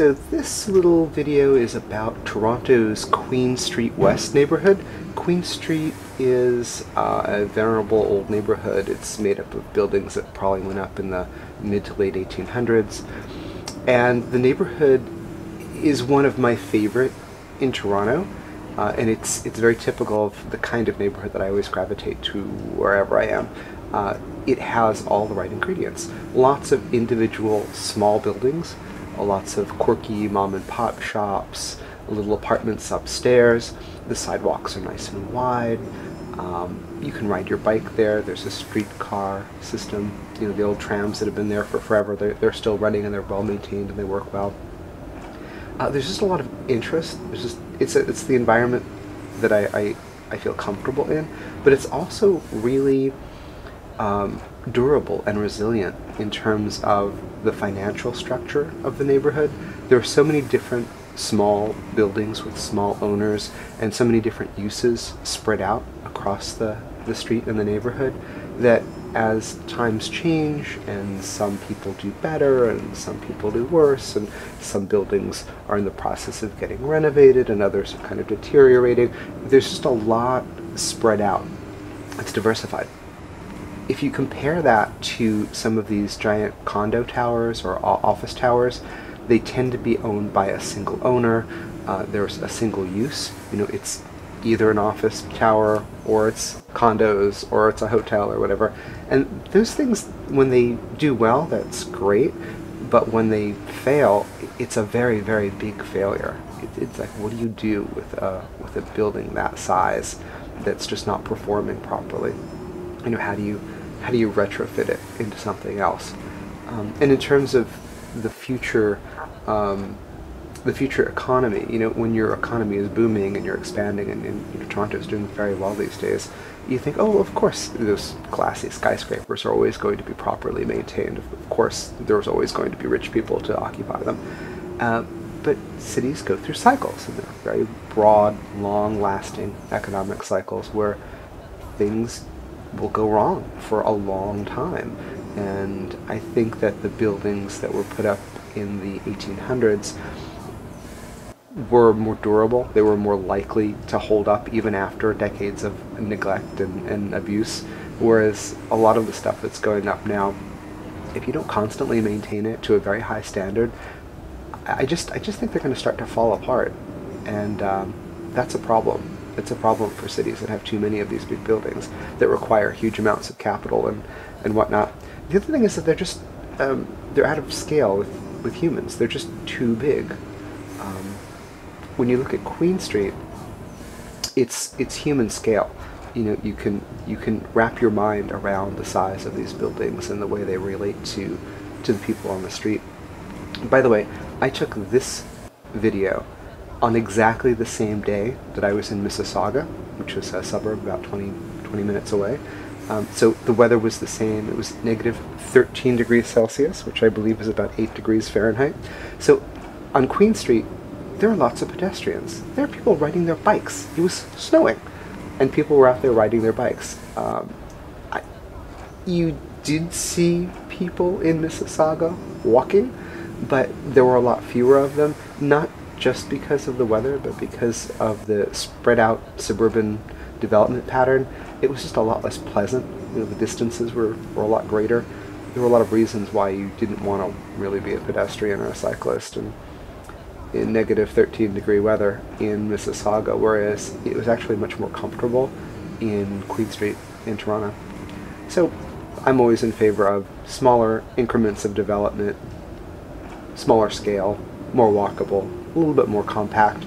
so this little video is about Toronto's Queen Street West neighborhood. Queen Street is a venerable old neighborhood. It's made up of buildings that probably went up in the mid to late 1800s. And the neighborhood is one of my favorite in Toronto. And it's very typical of the kind of neighborhood that I always gravitate to wherever I am. It has all the right ingredients. Lots of individual small buildings, lots of quirky mom and pop shops, little apartments upstairs. The sidewalks are nice and wide. You can ride your bike there. There's a streetcar system. You know, the old trams that have been there for forever, they're still running and they're well maintained and they work well. There's just a lot of interest. It's the environment that I feel comfortable in, but it's also really durable and resilient in terms of the financial structure of the neighborhood. There are so many different small buildings with small owners and so many different uses spread out across the street and the neighborhood that as times change and some people do better and some people do worse and some buildings are in the process of getting renovated and others are kind of deteriorating, there's just a lot spread out. It's diversified. If you compare that to some of these giant condo towers or office towers, they tend to be owned by a single owner. There's a single use. You know, it's either an office tower or it's condos or it's a hotel or whatever. And those things, when they do well, that's great. But when they fail, it's a very, very big failure. It's like, what do you do with a building that size that's just not performing properly? You know, how do you retrofit it into something else? And in terms of the future economy, you know, when your economy is booming and you're expanding and you know, Toronto is doing very well these days, you think, oh, of course those classy skyscrapers are always going to be properly maintained. Of course there's always going to be rich people to occupy them. But cities go through cycles, and they're very broad, long-lasting economic cycles where things will go wrong for a long time. And I think that the buildings that were put up in the 1800s were more durable. They were more likely to hold up even after decades of neglect and abuse, whereas a lot of the stuff that's going up now, if you don't constantly maintain it to a very high standard, I just think they're going to start to fall apart, and that's a problem. It's a problem for cities that have too many of these big buildings that require huge amounts of capital and whatnot. The other thing is that they're just they're out of scale with humans. They're just too big. When you look at Queen Street, it's human scale. You know, you can wrap your mind around the size of these buildings and the way they relate to the people on the street. By the way, I took this video on exactly the same day that I was in Mississauga, which was a suburb about 20 minutes away. So the weather was the same. It was negative 13 degrees Celsius, which I believe is about 8 degrees Fahrenheit. So on Queen Street, there are lots of pedestrians. There are people riding their bikes. It was snowing, and people were out there riding their bikes. You did see people in Mississauga walking, but there were a lot fewer of them, not just because of the weather, but because of the spread out suburban development pattern. It was just a lot less pleasant. You know, the distances were a lot greater. There were a lot of reasons why you didn't want to really be a pedestrian or a cyclist in negative 13-degree weather in Mississauga, whereas it was actually much more comfortable in Queen Street in Toronto. So I'm always in favor of smaller increments of development, smaller scale, more walkable, a little bit more compact,